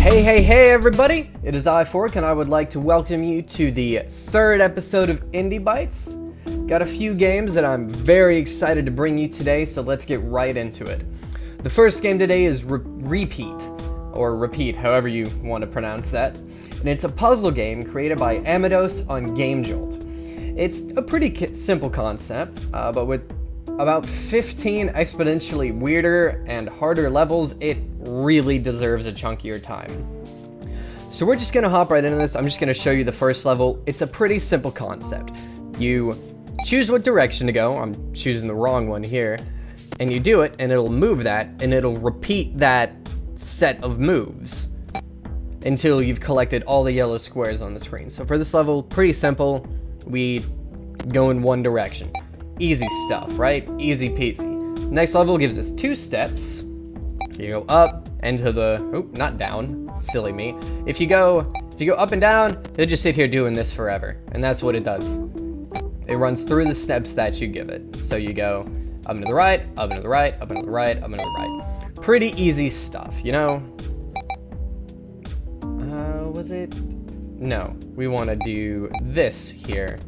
Hey everybody! It is I4K and I would like to welcome you to the third episode of Indie Bytes. Got a few games that I'm very excited to bring you today, so let's get right into it. The first game today is Repeat, or Repeat, however you want to pronounce that. And it's a puzzle game created by Amados on Game Jolt. It's a pretty simple concept, but with about 15 exponentially weirder and harder levels, it really deserves a chunkier time. So we're just gonna hop right into this. I'm just gonna show you the first level. It's a pretty simple concept. You choose what direction to go. I'm choosing the wrong one here. And you do it, and it'll move that, and it'll repeat that set of moves until you've collected all the yellow squares on the screen. So for this level, pretty simple. We go in one direction. Easy stuff, right? Easy peasy. Next level gives us 2 steps. You go up and to the, not down, silly me. If you go up and down, you'll just sit here doing this forever. And that's what it does. It runs through the steps that you give it. So you go up and to the right, up and to the right, up and to the right, up and to the right. Pretty easy stuff, you know? Was it? No, we want to do this here.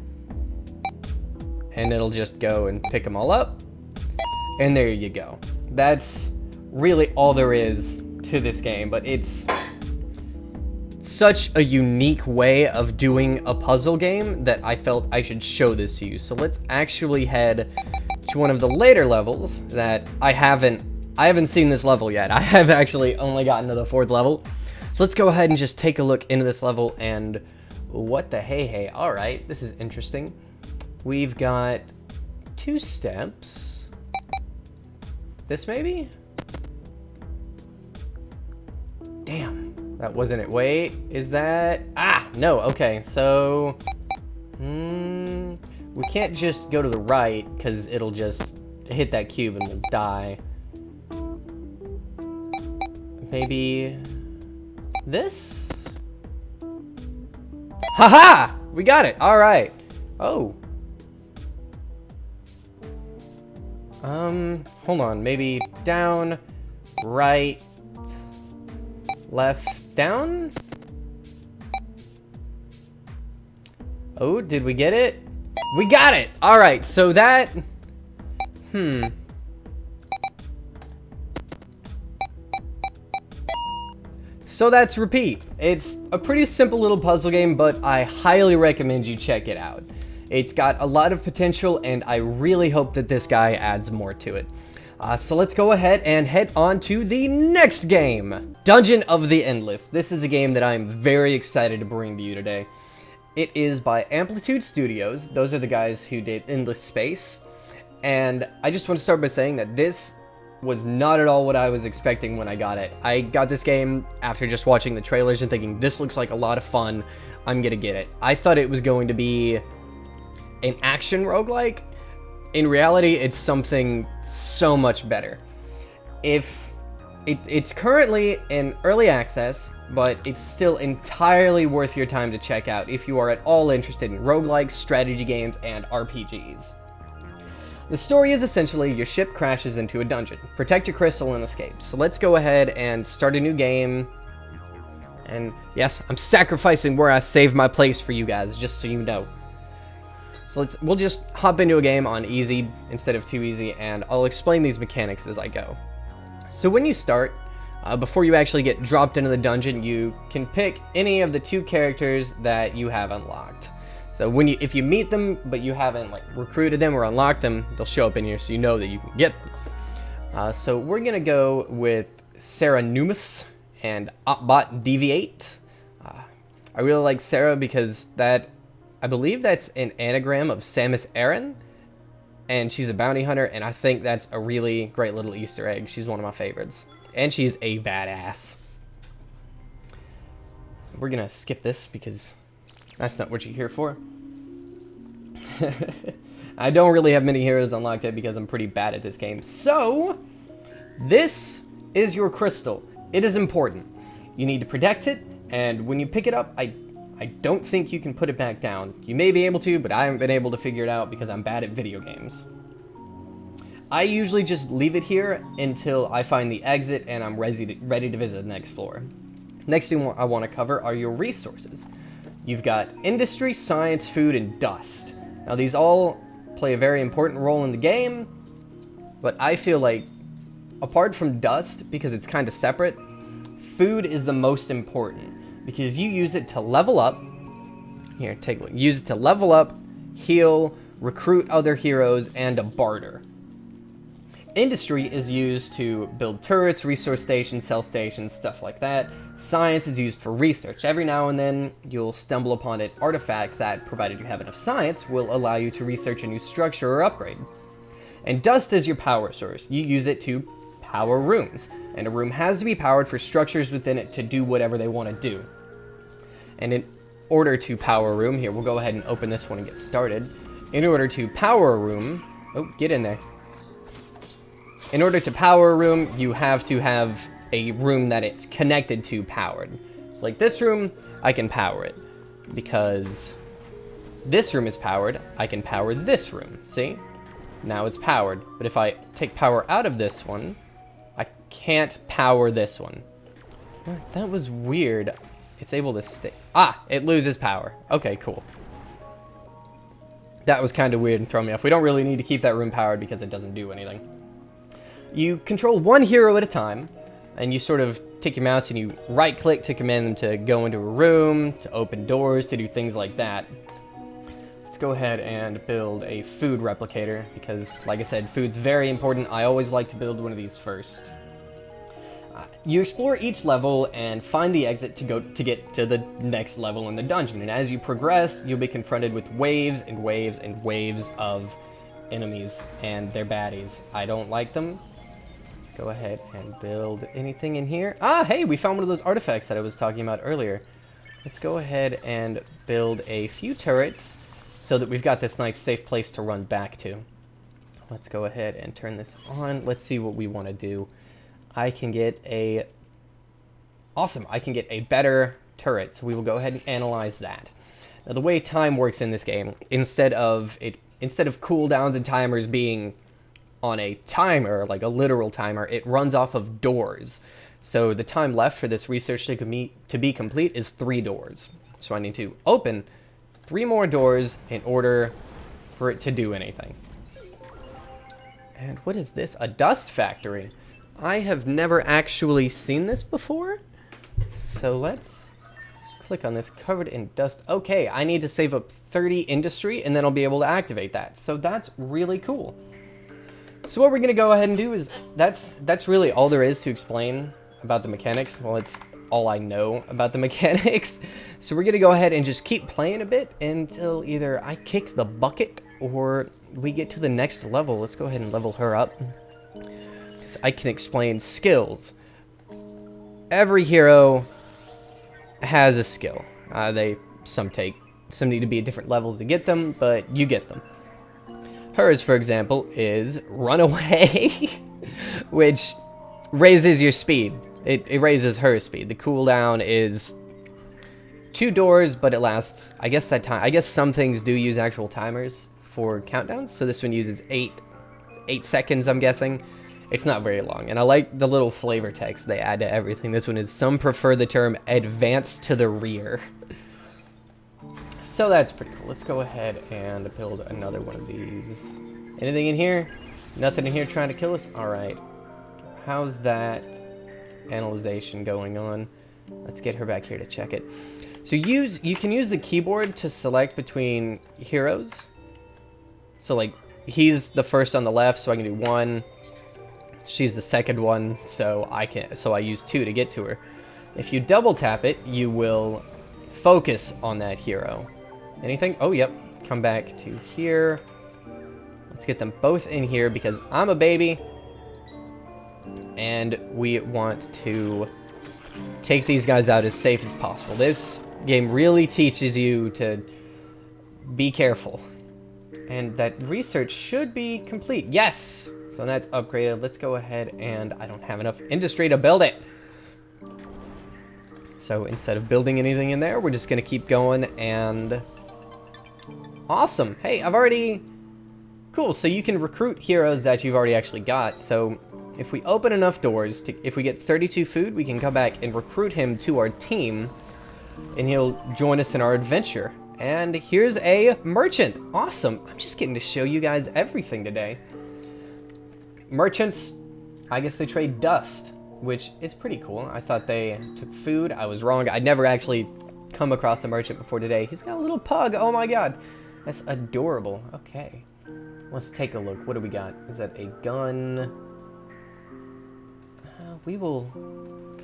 And it'll just go and pick them all up. And there you go. That's really all there is to this game, but it's such a unique way of doing a puzzle game that I felt I should show this to you. So let's actually head to one of the later levels that I haven't seen this level yet. I have actually only gotten to the 4th level. So let's go ahead and just take a look into this level, and what the hey. All right, this is interesting. We've got 2 steps. This maybe? Damn, that wasn't it. Wait, is that? No, okay, so we can't just go to the right because it'll just hit that cube and we'll die. Maybe this? Haha! We got it. All right. Oh. Hold on. Maybe down, right, left, down? Oh, did we get it? We got it! All right, so that... So that's Repeat. It's a pretty simple little puzzle game, but I highly recommend you check it out. It's got a lot of potential, and I really hope that this guy adds more to it. So let's go ahead and head on to the next game. Dungeon of the Endless. This is a game that I'm very excited to bring to you today. It is by Amplitude Studios. Those are the guys who did Endless Space. And I just want to start by saying that this was not at all what I was expecting when I got it. I got this game after just watching the trailers and thinking, this looks like a lot of fun. I'm gonna get it. I thought it was going to be an action roguelike. In reality, it's something so much better. It's currently in early access, but it's still entirely worth your time to check out if you are at all interested in roguelikes, strategy games, and RPGs. The story is essentially your ship crashes into a dungeon. Protect your crystal and escape. So let's go ahead and start a new game. And yes, I'm sacrificing where I save my place for you guys, just so you know. So we'll just hop into a game on easy instead of too easy, and I'll explain these mechanics as I go. So when you start, before you actually get dropped into the dungeon, you can pick any of the 2 characters that you have unlocked. So if you meet them, but you haven't recruited them or unlocked them, they'll show up in here so you know that you can get them. So we're gonna go with Sarah Numis and Opbot Deviate. I really like Sarah because I believe that's an anagram of Samus Aran, and she's a bounty hunter, and I think that's a really great little Easter egg. She's one of my favorites, and she's a badass. We're gonna skip this because that's not what you're here for. I don't really have many heroes unlocked yet because I'm pretty bad at this game. So, this is your crystal. It is important. You need to protect it, and when you pick it up, I don't think you can put it back down. You may be able to, but I haven't been able to figure it out because I'm bad at video games. I usually just leave it here until I find the exit and I'm ready to visit the next floor. Next thing I want to cover are your resources. You've got industry, science, food, and dust. Now these all play a very important role in the game, but I feel like apart from dust, because it's kind of separate, food is the most important because you use it to level up. Here, take a look. Use it to level up, heal, recruit other heroes, and to barter. Industry is used to build turrets, resource stations, cell stations, stuff like that. Science is used for research. Every now and then, you'll stumble upon an artifact that, provided you have enough science, will allow you to research a new structure or upgrade. And dust is your power source. You use it to power rooms. And a room has to be powered for structures within it to do whatever they want to do. And in order to power a room, here, we'll go ahead and open this one and get started. In order to power a room, oh, get in there. In order to power a room, you have to have a room that it's connected to powered. So like this room, I can power it. Because this room is powered, I can power this room. See? Now it's powered. But if I take power out of this one, I can't power this one. That was weird. It's able to stay. Ah, it loses power. Okay, cool. That was kind of weird and throw me off. We don't really need to keep that room powered because it doesn't do anything. You control one hero at a time, and you sort of take your mouse and you right-click to command them to go into a room, to open doors, to do things like that. Let's go ahead and build a food replicator, because, like I said, food's very important. I always like to build one of these first. You explore each level and find the exit to get to the next level in the dungeon, and as you progress, you'll be confronted with waves and waves and waves of enemies and their baddies. I don't like them. Go ahead and build anything in here. Ah, hey, we found one of those artifacts that I was talking about earlier. Let's go ahead and build a few turrets so that we've got this nice safe place to run back to. Let's go ahead and turn this on. Let's see what we want to do. I can get a... Awesome, I can get a better turret, so we will go ahead and analyze that. Now, the way time works in this game, instead of cooldowns and timers being on a timer, like a literal timer, it runs off of doors. So the time left for this research to be complete is 3 doors. So I need to open 3 more doors in order for it to do anything. And what is this? A dust factory. I have never actually seen this before. So let's click on this, covered in dust. Okay, I need to save up 30 industry and then I'll be able to activate that. So that's really cool. So what we're going to go ahead and do is, that's really all there is to explain about the mechanics. Well, it's all I know about the mechanics. So we're going to go ahead and just keep playing a bit until either I kick the bucket or we get to the next level. Let's go ahead and level her up, because I can explain skills. Every hero has a skill. Some need to be at different levels to get them, but you get them. Hers, for example, is Run Away, which raises your speed. It raises her speed. The cooldown is 2 doors, but it lasts, I guess, that time. I guess some things do use actual timers for countdowns, so this one uses 8 seconds, I'm guessing. It's not very long, and I like the little flavor text they add to everything. This one is, some prefer the term advance to the rear. So that's pretty cool. Let's go ahead and build another one of these. Anything in here? Nothing in here trying to kill us? Alright. How's that analyzation going on? Let's get her back here to check it. So you can use the keyboard to select between heroes. So like, he's the first on the left, so I can do 1. She's the second one, so I use 2 to get to her. If you double tap it, you will focus on that hero. Anything? Oh, yep. Come back to here. Let's get them both in here because I'm a baby. And we want to take these guys out as safe as possible. This game really teaches you to be careful. And that research should be complete. Yes! So that's upgraded. Let's go ahead and I don't have enough industry to build it. So instead of building anything in there, we're just going to keep going and... Awesome. Hey, I've already... Cool, so you can recruit heroes that you've already actually got. So if we open enough doors, if we get 32 food, we can come back and recruit him to our team, and he'll join us in our adventure. And here's a merchant. Awesome. I'm just getting to show you guys everything today. Merchants, I guess they trade dust, which is pretty cool. I thought they took food. I was wrong. I'd never actually come across a merchant before today. He's got a little pug. Oh my god. That's adorable. Okay. Let's take a look. What do we got? Is that a gun? We will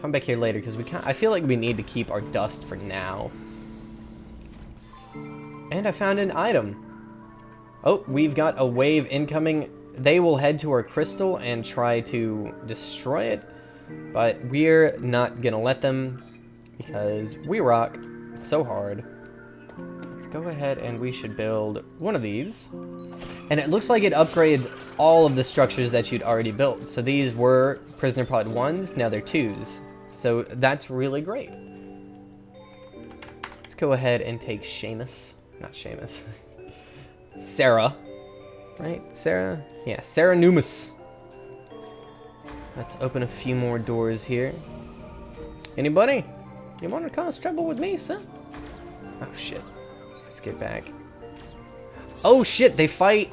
come back here later because I feel like we need to keep our dust for now. And I found an item. Oh, we've got a wave incoming. They will head to our crystal and try to destroy it, but we're not gonna let them because we rock so hard. Let's go ahead and we should build one of these. And it looks like it upgrades all of the structures that you'd already built. So these were prisoner pod 1s, now they're 2s. So that's really great. Let's go ahead and take Seamus. Not Seamus. Sarah. Right? Sarah? Yeah, Sarah Numus. Let's open a few more doors here. Anybody? You want to cause trouble with me, son? Oh, shit. Let's get back. Oh, shit, they fight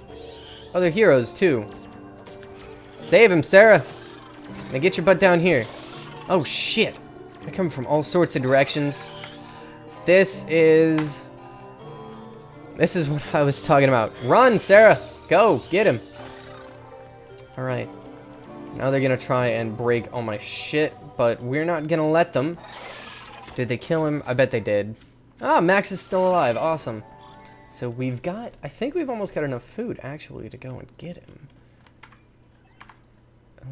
other heroes, too. Save him, Sarah. Now get your butt down here. Oh, shit. They come from all sorts of directions. This is what I was talking about. Run, Sarah. Go, get him. All right. Now they're going to try and break all my shit, but we're not going to let them. Did they kill him? I bet they did. Ah, Max is still alive. Awesome. So we've got, I think we've almost got enough food, actually, to go and get him.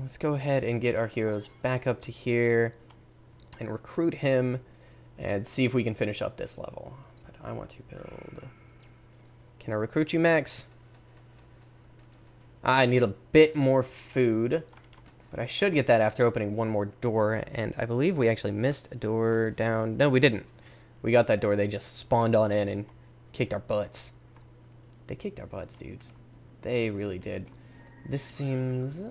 Let's go ahead and get our heroes back up to here and recruit him and see if we can finish up this level. But I want to build... Can I recruit you, Max? I need a bit more food, but I should get that after opening one more door, and I believe we actually missed a door down. No, we didn't. We got that door. They just spawned on in and kicked our butts. They kicked our butts, dudes. They really did. This seems...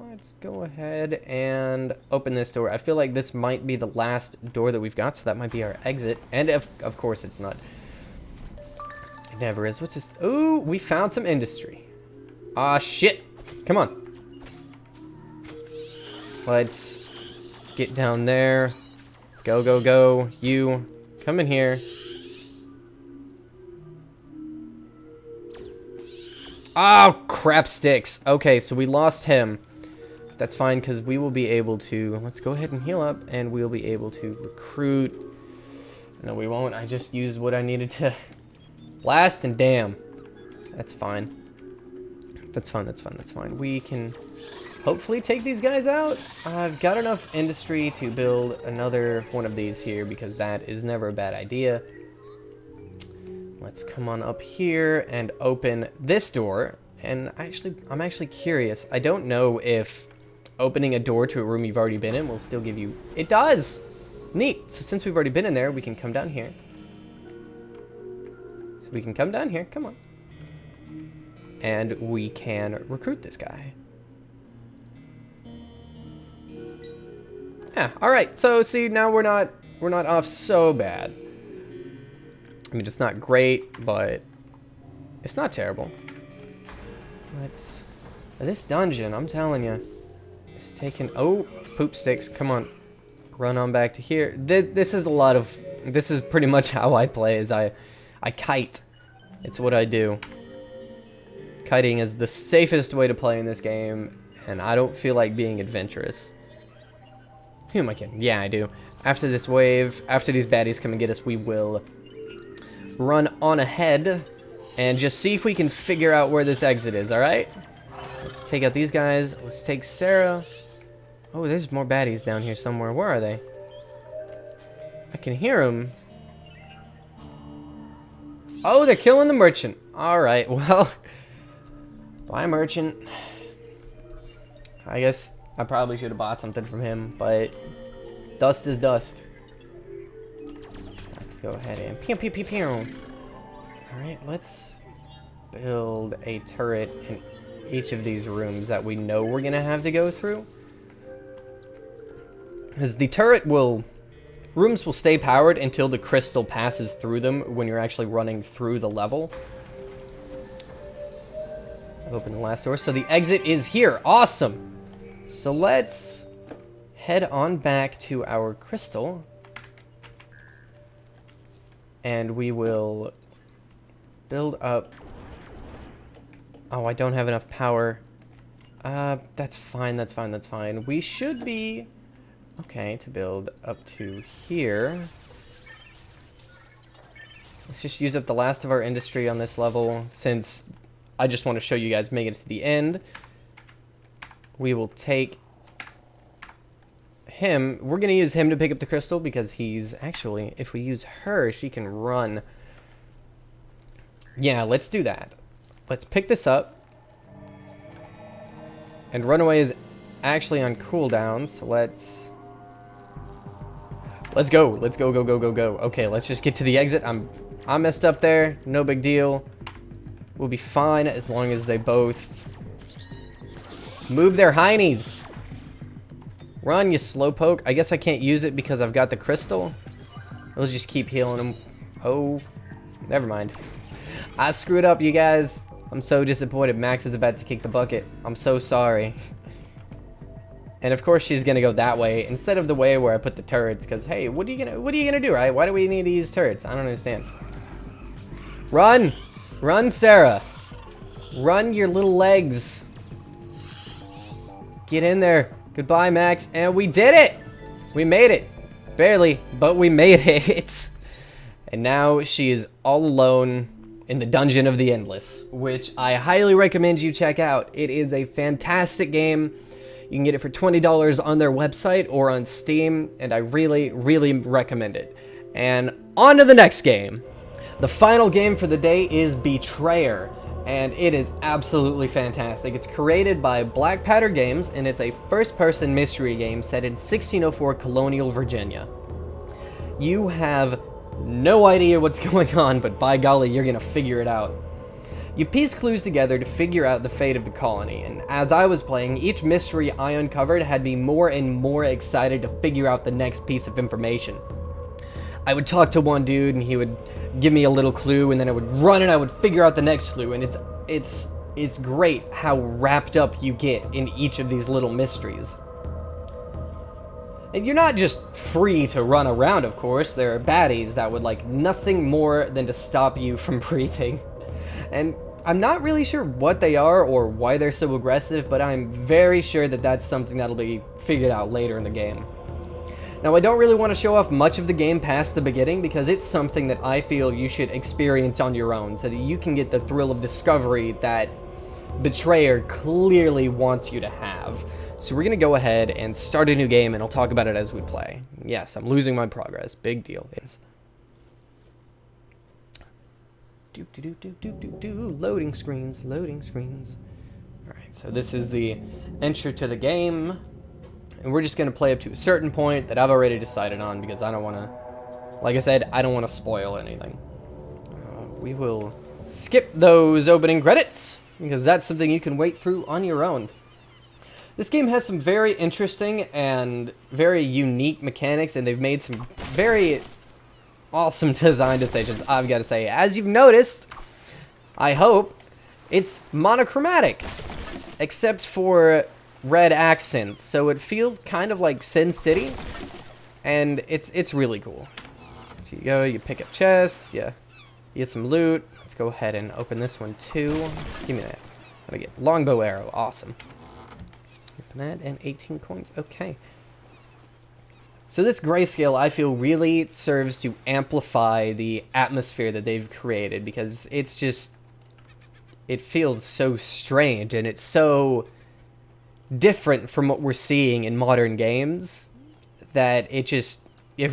let's go ahead and open this door. I feel like this might be the last door that we've got, so that might be our exit. And of course it's not. It never is. What's this? Ooh, we found some industry. Ah, shit. Come on. Let's get down there. Go, go, go. You, come in here. Oh, crap sticks. Okay, so we lost him. That's fine, because we will be able to... Let's go ahead and heal up, and we'll be able to recruit. No, we won't. I just used what I needed to blast, and damn. That's fine. That's fine, that's fine, that's fine. We can hopefully take these guys out. I've got enough industry to build another one of these here, because that is never a bad idea. Let's come on up here and open this door. And I'm actually curious. I don't know if opening a door to a room you've already been in will still give you... It does! Neat. So since we've already been in there, we can come down here. So we can come down here. Come on. And we can recruit this guy. Yeah, alright. So see, now we're not off so bad. I mean, it's not great, but it's not terrible. Let's... This dungeon, I'm telling you, it's taking... Oh, poop sticks. Come on. Run on back to here. This is a lot of... This is pretty much how I play, is I kite. It's what I do. Kiting is the safest way to play in this game, and I don't feel like being adventurous. Who am I kidding? Yeah, I do. After this wave, after these baddies come and get us, we will run on ahead and just see if we can figure out where this exit is, alright? Let's take out these guys. Let's take Sarah. Oh, there's more baddies down here somewhere. Where are they? I can hear them. Oh, they're killing the merchant. Alright, well... Bye, merchant. I guess I probably should have bought something from him, but... Dust is dust. Let's go ahead and... Pew, pew, pew, pew. Alright, let's build a turret in each of these rooms that we know we're gonna have to go through. Because rooms will stay powered until the crystal passes through them when you're actually running through the level. Open the last door. So the exit is here. Awesome. So let's head on back to our crystal. And we will build up. Oh, I don't have enough power. That's fine, that's fine, that's fine. We should be okay to build up to here. Let's just use up the last of our industry on this level, since I just want to show you guys making it to the end. We will take him. We're going to use him to pick up the crystal, because he's actually, if we use her, she can run. Yeah, let's do that. Let's pick this up. And runaway is actually on cooldown, so let's go. Let's go, go, go, go, go. Okay, let's just get to the exit. I messed up there. No big deal. We'll be fine as long as they both move their heinies. Run, you slowpoke. I guess I can't use it because I've got the crystal. We'll just keep healing them. Oh, never mind. I screwed up, you guys. I'm so disappointed. Max is about to kick the bucket. I'm so sorry. And of course she's gonna go that way instead of the way where I put the turrets, because hey, what are you gonna do, right? Why do we need to use turrets? I don't understand. Run! Run, Sarah! Run your little legs. Get in there. Goodbye, Max. And we did it! We made it. Barely, but we made it. And now she is all alone in the Dungeon of the Endless, which I highly recommend you check out. It is a fantastic game. You can get it for $20 on their website or on Steam, and I really, really recommend it. And on to the next game. The final game for the day is Betrayer, and it is absolutely fantastic. It's created by Black Powder Games, and it's a first-person mystery game set in 1604 colonial Virginia. You have no idea what's going on, but by golly, you're gonna figure it out. You piece clues together to figure out the fate of the colony, and as I was playing, each mystery I uncovered had me more and more excited to figure out the next piece of information. I would talk to one dude and he would give me a little clue, and then I would run and I would figure out the next clue, and it's great how wrapped up you get in each of these little mysteries. And you're not just free to run around, of course. There are baddies that would like nothing more than to stop you from breathing. And I'm not really sure what they are or why they're so aggressive, but I'm very sure that that's something that'll be figured out later in the game. Now, I don't really want to show off much of the game past the beginning, because it's something that I feel you should experience on your own so that you can get the thrill of discovery that Betrayer clearly wants you to have. So we're going to go ahead and start a new game, and I'll talk about it as we play. Yes, I'm losing my progress. Big deal. Loading screens, loading screens. Alright, so this is the intro to the game. And we're just going to play up to a certain point that I've already decided on, because I don't want to, like I said, I don't want to spoil anything. We will skip those opening credits, because that's something you can wait through on your own. This game has some very interesting and very unique mechanics, and they've made some very awesome design decisions, I've got to say. As you've noticed, I hope, it's monochromatic, except for red accents, so it feels kind of like Sin City, and it's really cool. So you go, you pick up chests, you get some loot. Let's go ahead and open this one too. Give me that. What do I get? Longbow arrow, awesome. Open that, and 18 coins, okay. So this grayscale, I feel, really serves to amplify the atmosphere that they've created, because it's just, it feels so strange, and it's so different from what we're seeing in modern games that it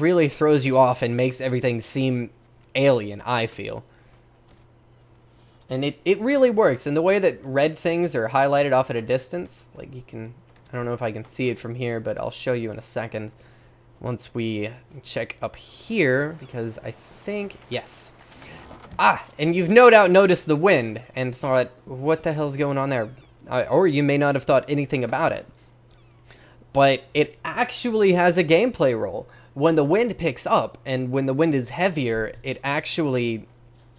really throws you off and makes everything seem alien, I feel. And it really works. And the way that red things are highlighted off at a distance, like you can, I don't know if I can see it from here, but I'll show you in a second once we check up here, because I think, yes. Ah, and you've no doubt noticed the wind and thought, what the hell's going on there? Or you may not have thought anything about it. but it actually has a gameplay role. When the wind picks up and when the wind is heavier, it actually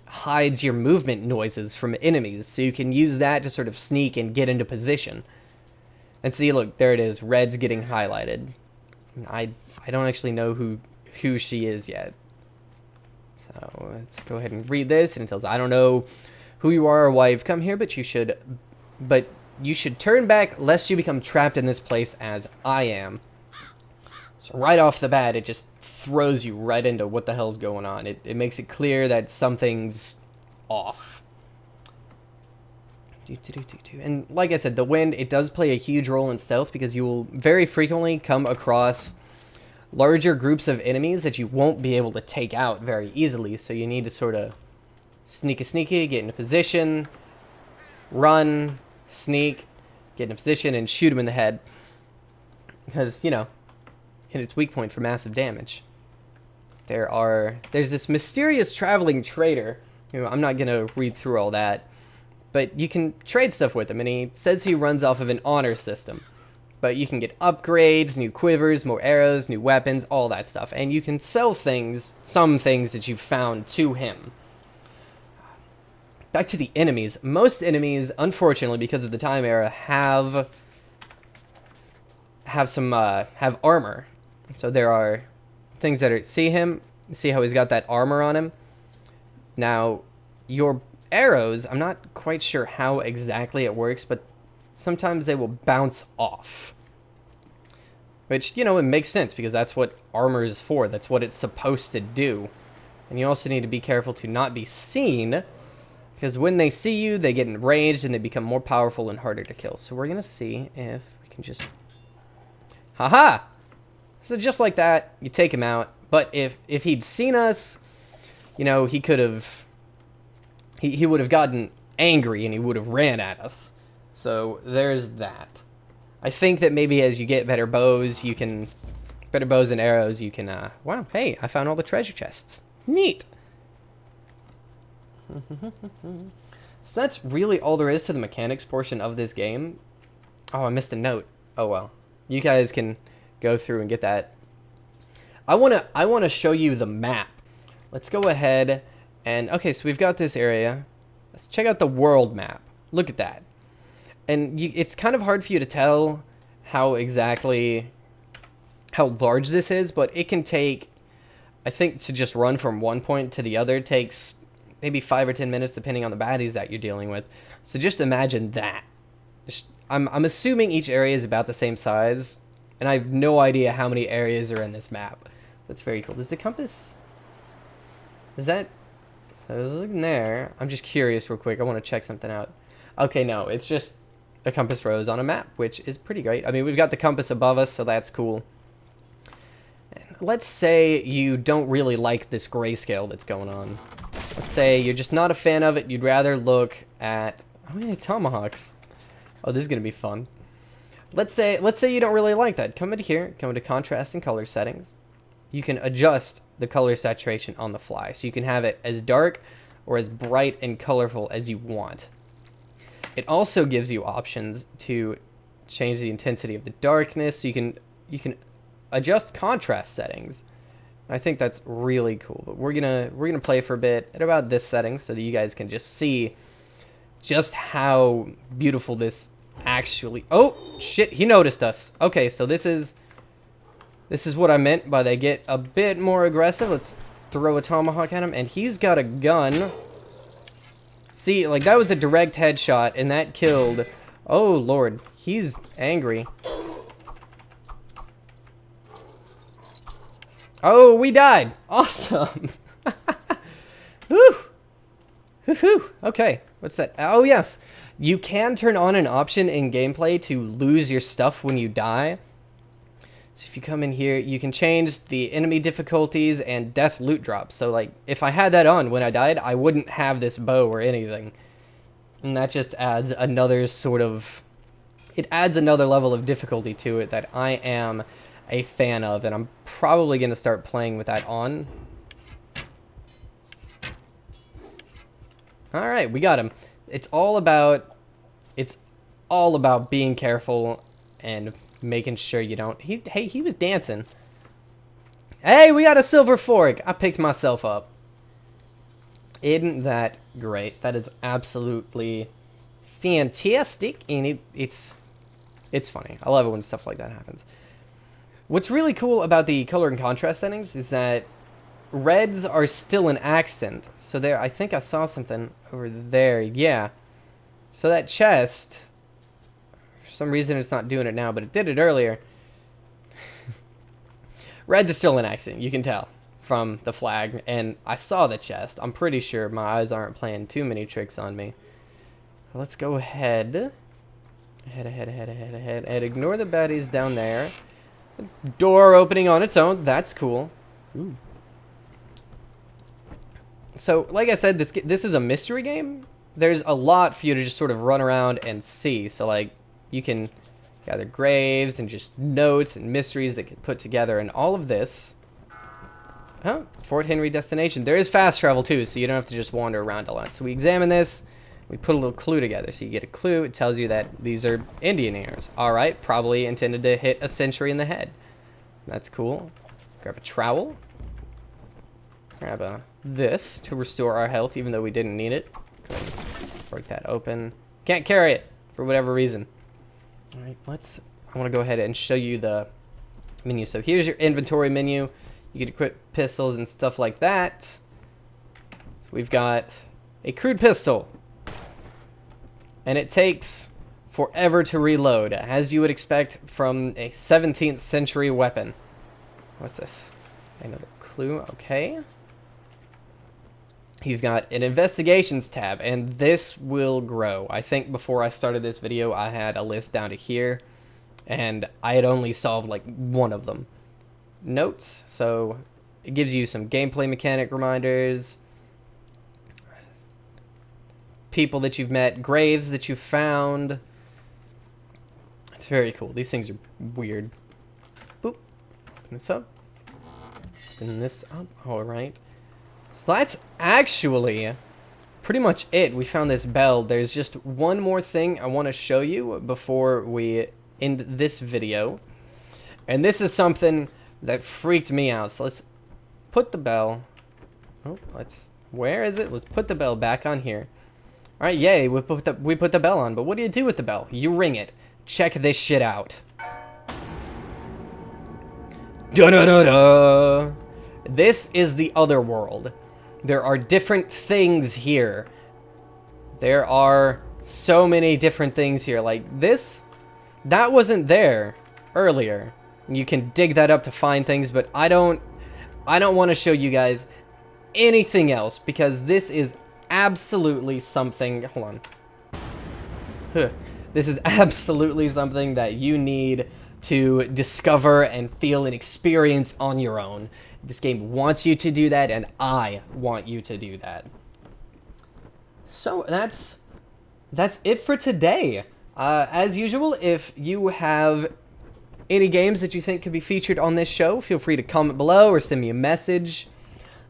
hides your movement noises from enemies, so you can use that to sort of sneak and get into position. And see, look, there it is. Red's getting highlighted. I don't actually know who she is yet. So let's go ahead and read this, and it tells, I don't know who you are or why you've come here, but you should turn back lest you become trapped in this place as I am. So right off the bat, it just throws you right into what the hell's going on. It makes it clear that something's off. And like I said, the wind, it does play a huge role in stealth because you will very frequently come across larger groups of enemies that you won't be able to take out very easily. So you need to sort of sneaky, get into position, run, sneak, get into position, and shoot him in the head. Because, you know, hit its weak point for massive damage. There's this mysterious traveling trader. You know, I'm not going to read through all that. But you can trade stuff with him, and he says he runs off of an honor system. But you can get upgrades, new quivers, more arrows, new weapons, all that stuff. And you can sell things, some things that you've found to him. Back to the enemies. Most enemies, unfortunately, because of the time era, have armor. So there are things that are... See him? See how he's got that armor on him? Now, your arrows, I'm not quite sure how exactly it works, but sometimes they will bounce off. Which, you know, it makes sense because that's what armor is for. That's what it's supposed to do. And you also need to be careful to not be seen, because when they see you, they get enraged and they become more powerful and harder to kill. So we're going to see if we can just... Haha! So just like that, you take him out. But if he'd seen us, you know, he could have... He would have gotten angry and he would have ran at us. So there's that. I think that maybe as you get better bows, you can... Better bows and arrows, you can... wow, hey, I found all the treasure chests. Neat! So that's really all there is to the mechanics portion of this game. Oh, I missed a note. Oh well. You guys can go through and get that. I wanna show you the map. Let's go ahead and... Okay, so we've got this area. Let's check out the world map. Look at that. And it's kind of hard for you to tell how large this is, but it can take... I think to just run from one point to the other takes maybe 5 or 10 minutes depending on the baddies that you're dealing with. So just imagine that. I'm assuming each area is about the same size, and I have no idea how many areas are in this map. That's very cool. Does the compass... Is that... So I was looking there. I'm just curious real quick. I want to check something out. Okay, no. It's just a compass rose on a map, which is pretty great. I mean, we've got the compass above us, so that's cool. And let's say you don't really like this grayscale that's going on. Let's say you're just not a fan of it. You'd rather look at... How many tomahawks? Oh, this is going to be fun. Let's say you don't really like that. Come into here. Come into contrast and color settings. You can adjust the color saturation on the fly. So you can have it as dark or as bright and colorful as you want. It also gives you options to change the intensity of the darkness. So you can adjust contrast settings. I think that's really cool. But we're gonna play for a bit at about this setting so that you guys can just see just how beautiful this actually... Oh shit, he noticed us. Okay, so this is what I meant by they get a bit more aggressive. Let's throw a tomahawk at him, and he's got a gun. See, like that was a direct headshot, and that killed... Oh lord, he's angry. Oh, we died. Awesome. Whew. Woohoo. Okay, what's that? Oh yes, you can turn on an option in gameplay to lose your stuff when you die. So if you come in here, you can change the enemy difficulties and death loot drops. So like, if I had that on when I died, I wouldn't have this bow or anything. And that just adds another sort of... It adds another level of difficulty to it that I am a fan of. And I'm probably going to start playing with that on. Alright, we got him. It's all about being careful and making sure you don't... Hey, he was dancing. Hey, we got a silver fork. I picked myself up. Isn't that great? That is absolutely fantastic, and it's funny. I love it when stuff like that happens. What's really cool about the color and contrast settings is that reds are still an accent. So there, I think I saw something over there. Yeah. So that chest, for some reason it's not doing it now, but it did it earlier. Reds are still an accent, you can tell from the flag, and I saw the chest. I'm pretty sure my eyes aren't playing too many tricks on me. Let's go ahead. Ahead. And ignore the baddies down there. Door opening on its own. That's cool. Ooh. So, like I said, this is a mystery game. There's a lot for you to just sort of run around and see. So, like, you can gather graves and just notes and mysteries that get put together, and all of this. Oh, Fort Henry destination. There is fast travel too, so you don't have to just wander around a lot. So we examine this, we put a little clue together. So you get a clue, it tells you that these are Indian ears. Alright, probably intended to hit a sentry in the head. That's cool. Grab a trowel. Grab this to restore our health, even though we didn't need it. Go ahead and break that open. Can't carry it, for whatever reason. Alright, I want to go ahead and show you the menu. So here's your inventory menu. You can equip pistols and stuff like that. So we've got a crude pistol. And it takes forever to reload, as you would expect from a 17th century weapon. What's this? Another clue, okay. You've got an investigations tab, and this will grow. I think before I started this video, I had a list down to here, and I had only solved like one of them. Notes, so it gives you some gameplay mechanic reminders, people that you've met, graves that you've found. It's very cool. These things are weird. Boop. Open this up. Open this up. Alright. So that's actually pretty much it. We found this bell. There's just one more thing I want to show you before we end this video. And this is something that freaked me out. So let's put the bell. Oh, where is it? Let's put the bell back on here. All right, yay, we put the bell on. But what do you do with the bell? You ring it. Check this shit out. Da-da-da-da. This is the other world. There are different things here. There are so many different things here. Like this, that wasn't there earlier. You can dig that up to find things, but I don't want to show you guys anything else because this is absolutely something. Hold on. This is absolutely something that you need to discover and feel and experience on your own. This game wants you to do that, and I want you to do that. So that's it for today. As usual, if you have any games that you think could be featured on this show, feel free to comment below or send me a message.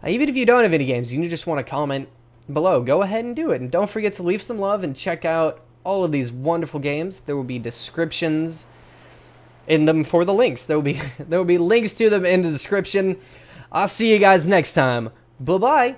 Even if you don't have any games, you just want to comment below, go ahead and do it. And don't forget to leave some love and check out all of these wonderful games. There will be descriptions in them for the links. There will be links to them in the description. I'll see you guys next time. Bye-bye.